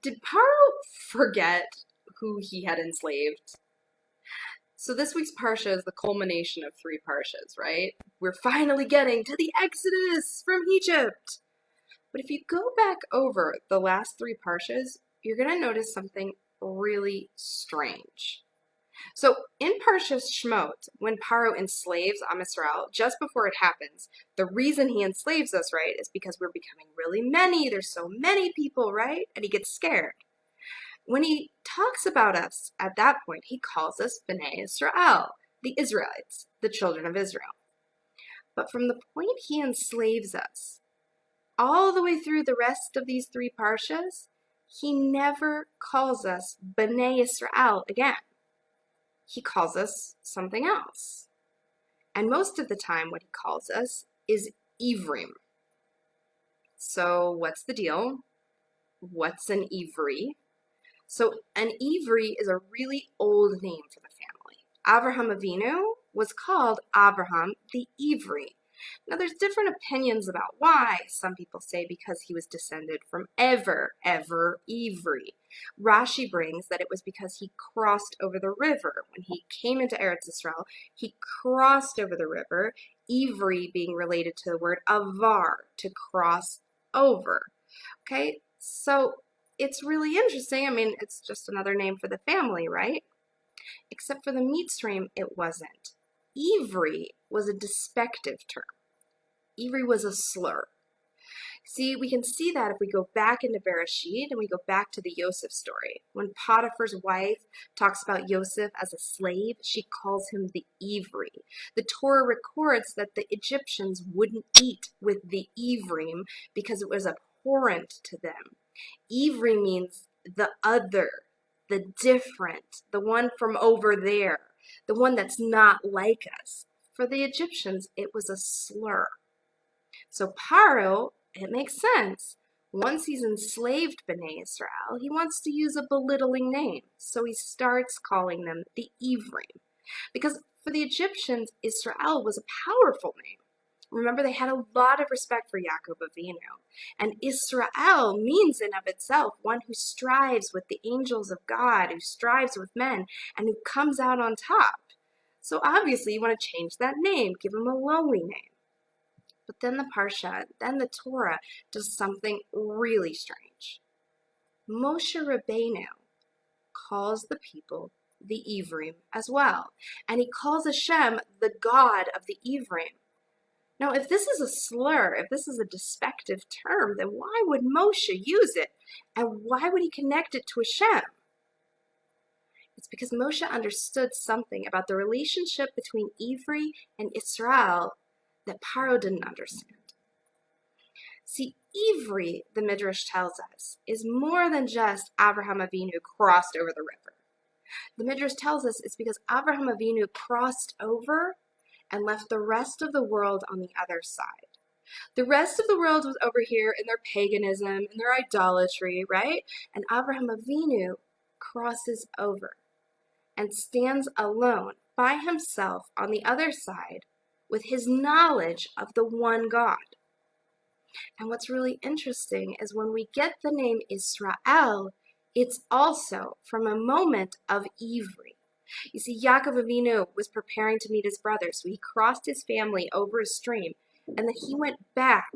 Did Paro forget who he had enslaved? So this week's Parsha is the culmination of three Parshas, right? We're finally getting to the Exodus from Egypt. But if you go back over the last three Parshas, you're going to notice something really strange. So in Parshat Shmot, when Paro enslaves Am Yisrael, just before it happens, the reason he enslaves us, right, is because we're becoming really many. There's so many people, right? And he gets scared. When he talks about us at that point, he calls us Bnei Israel, the Israelites, the children of Israel. But from the point he enslaves us, all the way through the rest of these three Parshas, he never calls us Bnei Israel again. He calls us something else. And most of the time what he calls us is Ivrim. So what's the deal? What's an Ivri? So an Ivri is a really old name for the family. Avraham Avinu was called Avraham the Ivri. Now there's different opinions about why. Some people say because he was descended from Ever Ivri. Rashi brings that it was because he crossed over the river. When he came into Eretz Israel, he crossed over the river, Ivri being related to the word avar, to cross over. Okay, so it's really interesting. I mean, it's just another name for the family, right? Except for the Mitzrayim, it wasn't. Ivri was a despective term. Ivri was a slur. See, we can see that if we go back into Bereshit and we go back to the Yosef story. When Potiphar's wife talks about Yosef as a slave, she calls him the Ivri. The Torah records that the Egyptians wouldn't eat with the Ivrim because it was abhorrent to them. Ivri means the other, the different, the one from over there, the one that's not like us. For the Egyptians, it was a slur. So Paro, it makes sense. Once he's enslaved Bnei Israel, he wants to use a belittling name. So he starts calling them the Ivrim. Because for the Egyptians, Israel was a powerful name. Remember, they had a lot of respect for Yaakov Avinu. And Israel means in of itself one who strives with the angels of God, who strives with men, and who comes out on top. So obviously you want to change that name, give him a lowly name. But then the Parsha, then the Torah does something really strange. Moshe Rabbeinu calls the people the Ivrim as well. And he calls Hashem the God of the Ivrim. Now, if this is a slur, if this is a despective term, then why would Moshe use it? And why would he connect it to Hashem? It's because Moshe understood something about the relationship between Ivri and Israel that Paro didn't understand. See, Ivri, the Midrash tells us, is more than just Avraham Avinu crossed over the river. The Midrash tells us it's because Avraham Avinu crossed over and left the rest of the world on the other side. The rest of the world was over here in their paganism and their idolatry, right? And Avraham Avinu crosses over and stands alone by himself on the other side with his knowledge of the one God. And what's really interesting is when we get the name Israel, it's also from a moment of Ivri. You see, Yaakov Avinu was preparing to meet his brother, so he crossed his family over a stream, and then he went back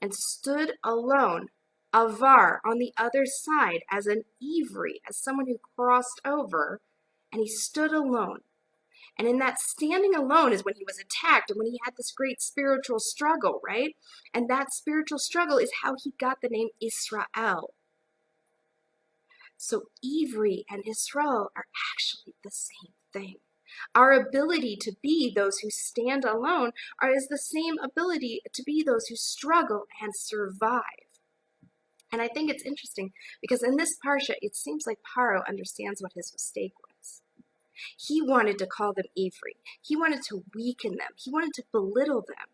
and stood alone, avar, on the other side as an Ivri, as someone who crossed over, and he stood alone. And in that standing alone is when he was attacked and when he had this great spiritual struggle, right? And that spiritual struggle is how he got the name Israel. So Ivri and Israel are actually the same thing. Our ability to be those who stand alone is the same ability to be those who struggle and survive. And I think it's interesting because in this Parsha, it seems like Paro understands what his mistake was. He wanted to call them Ivri. He wanted to weaken them. He wanted to belittle them.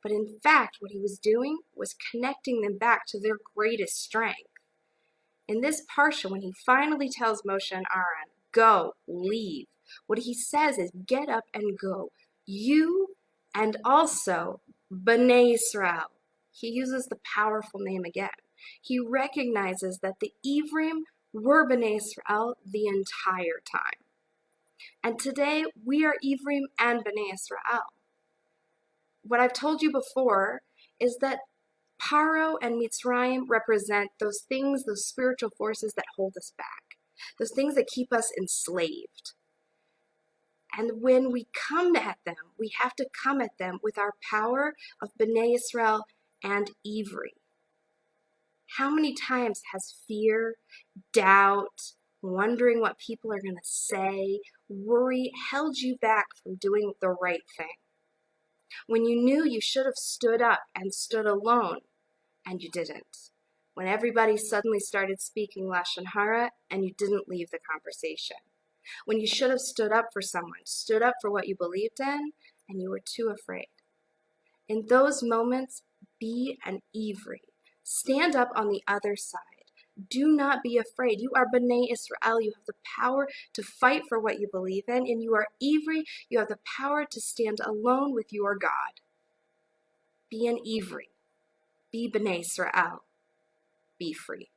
But in fact, what he was doing was connecting them back to their greatest strength. In this Parsha, when he finally tells Moshe and Aaron, go, leave, what he says is get up and go. You and also Bnei Israel. He uses the powerful name again. He recognizes that the Ephraim were Bnei Israel the entire time. And today we are Ephraim and Bnei Israel. What I've told you before is that Paro and Mitzrayim represent those things, those spiritual forces that hold us back, those things that keep us enslaved. And when we come at them, we have to come at them with our power of Bnei Israel and Ivri. How many times has fear, doubt, wondering what people are going to say, worry held you back from doing the right thing? When you knew you should have stood up and stood alone, and you didn't. When everybody suddenly started speaking Lashon Hara, and you didn't leave the conversation. When you should have stood up for someone, stood up for what you believed in, and you were too afraid. In those moments, be an Ivri. Stand up on the other side. Do not be afraid. You are Bnei Israel. You have the power to fight for what you believe in, and you are Ivri. You have the power to stand alone with your God. Be an Ivri. Be Bnei Israel. Be free.